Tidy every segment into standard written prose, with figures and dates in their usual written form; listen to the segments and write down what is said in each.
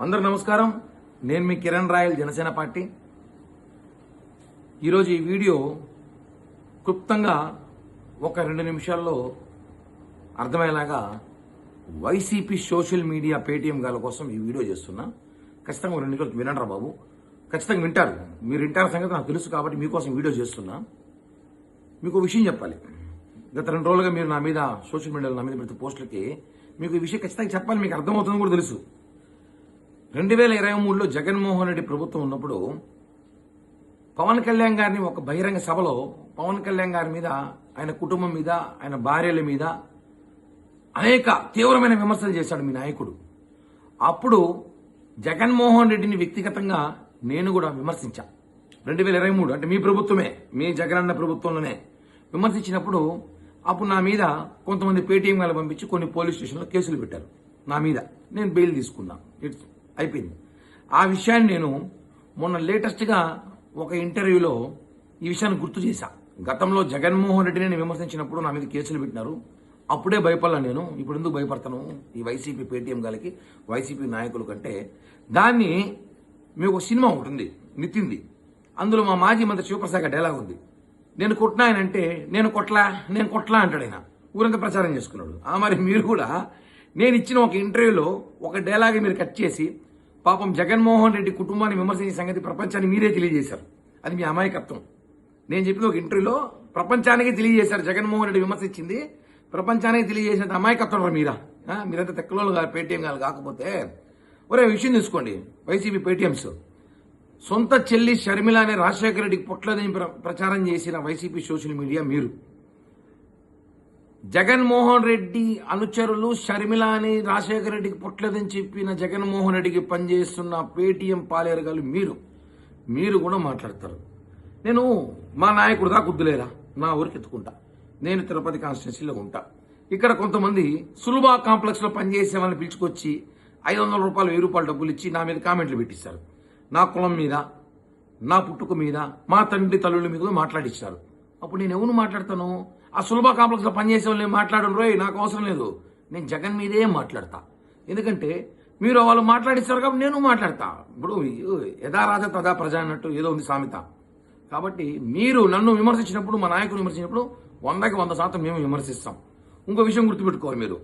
అందరూ నమస్కారం. నేను మీ కిరణ్ రాయల్, జనసేన పార్టీ. ఈరోజు ఈ వీడియో క్లుప్తంగా ఒక 2 నిమిషాల్లో అర్థమయ్యేలాగా వైసీపీ సోషల్ మీడియా పేటీఎం గాల కోసం ఈ వీడియో చేస్తున్నా. ఖచ్చితంగా 2 నిమిషాలు వినండి రా బాబు. ఖచ్చితంగా వింటారు. మీరు వింటారు సంగతి నాకు తెలుసు కాబట్టి మీకోసం వీడియో చేస్తున్నా. మీకు విషయం చెప్పాలి. గత 2 రోజులుగా మీరు నా మీద సోషల్ మీడియాలో నా మీద పెడుతున్న పోస్టులకి మీకు ఈ విషయం ఖచ్చితంగా చెప్పాలి. మీకు అర్థమవుతుందని కూడా తెలుసు. 2023లో జగన్మోహన్ రెడ్డి ప్రభుత్వం ఉన్నప్పుడు పవన్ కళ్యాణ్ గారిని ఒక బహిరంగ సభలో పవన్ కళ్యాణ్ గారి మీద, ఆయన కుటుంబం మీద, ఆయన భార్యల మీద అనేక తీవ్రమైన విమర్శలు చేశాడు మీ నాయకుడు. అప్పుడు జగన్మోహన్ రెడ్డిని వ్యక్తిగతంగా నేను కూడా విమర్శించా. 2023 అంటే మీ ప్రభుత్వమే, మీ జగనన్న ప్రభుత్వంలోనే విమర్శించినప్పుడు అప్పుడు నా మీద కొంతమంది పేటీఎం గాలు పంపించి కొన్ని పోలీస్ స్టేషన్లో కేసులు పెట్టారు నా మీద. నేను బెయిల్ తీసుకున్నా. అయిపోయింది. ఆ విషయాన్ని నేను మొన్న లేటెస్ట్గా ఒక ఇంటర్వ్యూలో ఈ విషయాన్ని గుర్తు చేశా. గతంలో జగన్మోహన్ రెడ్డిని నేను విమర్శించినప్పుడు నా మీద కేసులు పెట్టినారు. అప్పుడే భయపడలా నేను. ఇప్పుడు ఎందుకు భయపడతాను ఈ వైసీపీ పేటీఎం గాలకి, వైసీపీ నాయకుల కంటే? దాన్ని మీకు ఒక సినిమా ఉంటుంది నితింది. అందులో మా మాజీ మంత్రి శివప్రసాద్ డైలాగ్ ఉంది. నేను కొట్టినా ఆయన అంటే నేను కొట్లా అంటాడు. ఆయన ఊరంతా ప్రచారం చేసుకున్నాడు. మరి మీరు కూడా నేను ఇచ్చిన ఒక ఇంటర్వ్యూలో ఒక డైలాగ్ మీరు కట్ చేసి పాపం జగన్మోహన్ రెడ్డి కుటుంబాన్ని విమర్శించే సంగతి ప్రపంచానికి మీరే తెలియజేశారు. అది మీ అమాయకత్వం. నేను చెప్పిన ఒక ఇంటర్వ్యూలో ప్రపంచానికి తెలియజేశారు. జగన్మోహన్ రెడ్డి విమర్శించింది ప్రపంచానికి తెలియజేసిన అమాయకత్వం మీరా. మీరంతా తెక్కలోళ్ళు పేటీఎం గారు కాకపోతే ఒరే విషయం తీసుకోండి. వైసీపీ పేటీఎంస్ సొంత చెల్లి షర్మిల అనే రాజశేఖర రెడ్డికి పొట్లదని ప్రచారం చేసిన వైసీపీ సోషల్ మీడియా మీరు. జగన్మోహన్ రెడ్డి అనుచరులు షర్మిల అని రాజశేఖర రెడ్డికి పొట్లేదని చెప్పిన జగన్మోహన్ రెడ్డికి పనిచేస్తున్న పేటీఎం పాలేరుగాలు మీరు కూడా మాట్లాడతారు. నేను మా నాయకుడు దాకా గుద్దులేరా, నా ఊరికి ఎత్తుకుంటా. నేను తిరుపతి కాన్స్టిట్యున్సీలో ఉంటా. ఇక్కడ కొంతమంది సులభా కాంప్లెక్స్ లో పనిచేసే వాళ్ళని పిలుచుకొచ్చి 500 రూపాయలు 1000 రూపాయలు డబ్బులు ఇచ్చి నా మీద కామెంట్లు పెట్టిస్తారు. నా కులం మీద, నా పుట్టుక మీద, మా తండ్రి తల్లుల మీద కూడా మాట్లాడిస్తారు. అప్పుడు నేను ఎవరు మాట్లాడతాను? ఆ సులభ కాంప్లెక్స్ లో పనిచేసే వాళ్ళు మాట్లాడను రోయ్, నాకు అవసరం లేదు. నేను జగన్ మీదే మాట్లాడతా. ఎందుకంటే మీరు వాళ్ళు మాట్లాడిస్తారు కాబట్టి నేను మాట్లాడతా. ఇప్పుడు యథా రాజా తదా ప్రజ అన్నట్టు ఏదో ఉంది సామెత. కాబట్టి మీరు నన్ను విమర్శించినప్పుడు, మా నాయకులు విమర్శించినప్పుడు 100కి 100% మేము విమర్శిస్తాం. ఇంకో విషయం గుర్తుపెట్టుకోవాలి మీరు.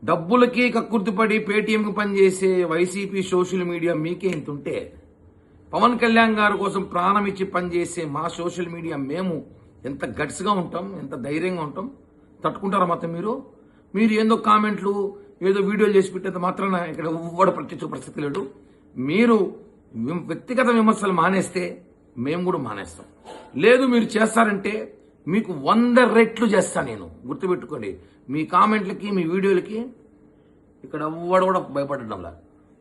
డబ్బులకి కక్కుర్తిపడి పేటీఎంకి పనిచేసే వైసీపీ సోషల్ మీడియా మీకే ఇంతుంటే పవన్ కళ్యాణ్ గారి కోసం ప్రాణం ఇచ్చి పనిచేసే మా సోషల్ మీడియా మేము ఎంత గట్స్గా ఉంటాం, ఎంత ధైర్యంగా ఉంటాం. తట్టుకుంటారా మొత్తం మీరు ఏందో కామెంట్లు ఏదో వీడియోలు చేసి పెట్టేంత మాత్రాన ఇక్కడ ఎవ్వడ ప్రత్యక్ష పరిస్థితి లేడు. మీరు వ్యక్తిగత విమర్శలు మానేస్తే మేము కూడా మానేస్తాం. లేదు మీరు చేస్తారంటే మీకు 100 రెట్లు చేస్తా నేను. గుర్తుపెట్టుకోండి. మీ కామెంట్లకి, మీ వీడియోలకి ఇక్కడ ఎవ్వడ కూడా భయపడడంలా.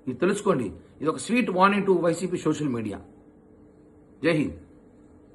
ఇది తెలుసుకోండి. ఇది ఒక sweet warning to YCP social media. జై హింద్.